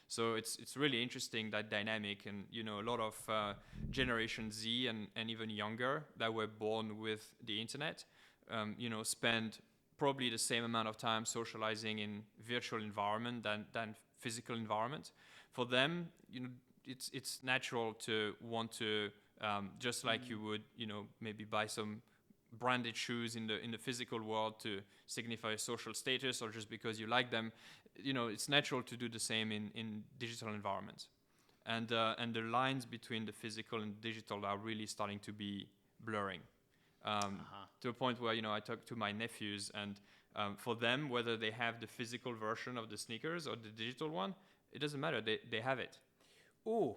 So it's really interesting, that dynamic. And a lot of Generation Z and even younger that were born with the internet, spend probably the same amount of time socializing in virtual environment than physical environment. For them, it's natural to want to, just like you would, maybe buy some branded shoes in the physical world to signify a social status, or just because you like them. It's natural to do the same in digital environments. And the lines between the physical and digital are really starting to be blurring. To a point where, I talk to my nephews, and for them, whether they have the physical version of the sneakers or the digital one, it doesn't matter. They have it. Ooh.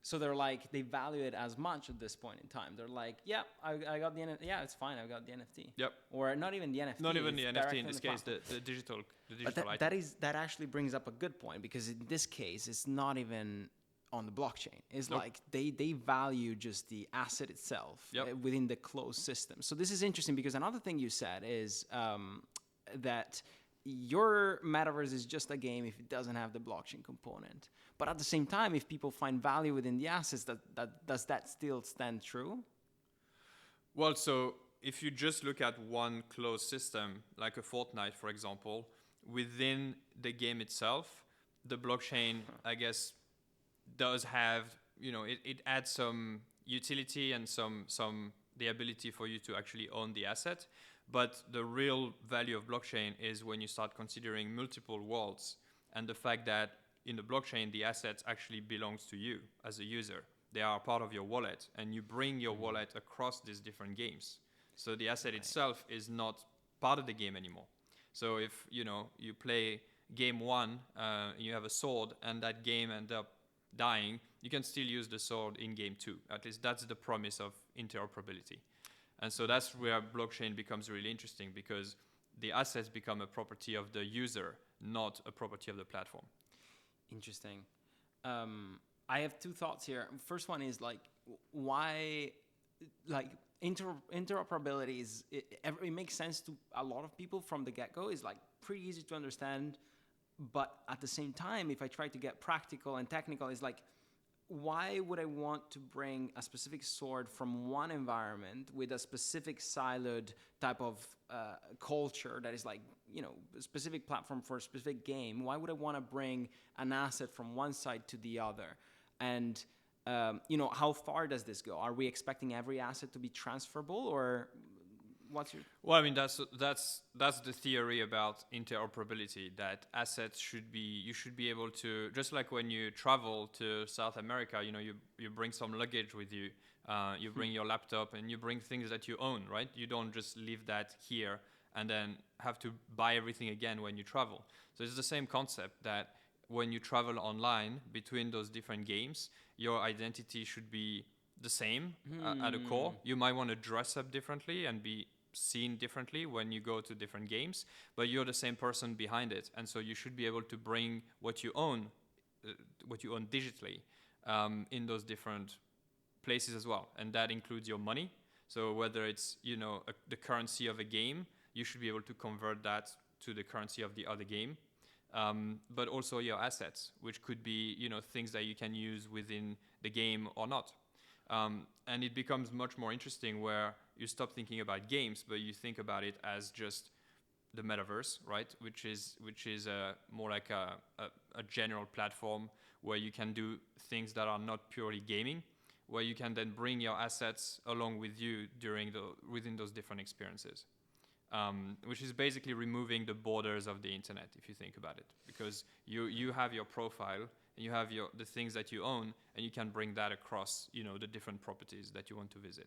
So they're like, they value it as much at this point in time. They're like, yeah, I got the NFT. Yeah, it's fine. I got the NFT. Yep. Or not even the NFT. Not even the NFT in this case, the digital but that actually brings up a good point, because in this case, it's not even on the blockchain. It's like they value just the asset itself within the closed system. So this is interesting, because another thing you said is that your metaverse is just a game if it doesn't have the blockchain component. But at the same time, if people find value within the assets, does that still stand true? Well, so if you just look at one closed system, like a Fortnite, for example, within the game itself, the blockchain, I guess, does have, it adds some utility and the ability for you to actually own the asset. But the real value of blockchain is when you start considering multiple worlds, and the fact that in the blockchain, the assets actually belongs to you as a user. They are part of your wallet, and you bring your wallet across these different games. So the asset itself is not part of the game anymore. So if, you play game 1, you have a sword, and that game ends up dying, you can still use the sword in game 2. At least that's the promise of interoperability. And so that's where blockchain becomes really interesting, because the assets become a property of the user, not a property of the platform. Interesting. I have two thoughts here. First one is like, why, like interoperability is, it makes sense to a lot of people from the get-go. It's like pretty easy to understand. But at the same time, if I try to get practical and technical, it's like, why would I want to bring a specific sword from one environment with a specific siloed type of culture that is like, a specific platform for a specific game? Why would I want to bring an asset from one side to the other? And, how far does this go? Are we expecting every asset to be transferable, or what's your... Well, I mean, that's the theory about interoperability, that assets you should be able to, just like when you travel to South America, you bring some luggage with you, you bring your laptop, and you bring things that you own, right? You don't just leave that here and then have to buy everything again when you travel. So it's the same concept, that when you travel online between those different games, your identity should be the same at the core. You might want to dress up differently and be seen differently when you go to different games, but you're the same person behind it, and so you should be able to bring what you own digitally, in those different places as well, and that includes your money. So whether it's the currency of a game, you should be able to convert that to the currency of the other game, but also your assets, which could be things that you can use within the game or not. And it becomes much more interesting where you stop thinking about games, but you think about it as just the metaverse, right? Which is more like a general platform where you can do things that are not purely gaming, where you can then bring your assets along with you within those different experiences. Which is basically removing the borders of the internet, if you think about it, because you have your profile, and you have the things that you own, and you can bring that across, the different properties that you want to visit.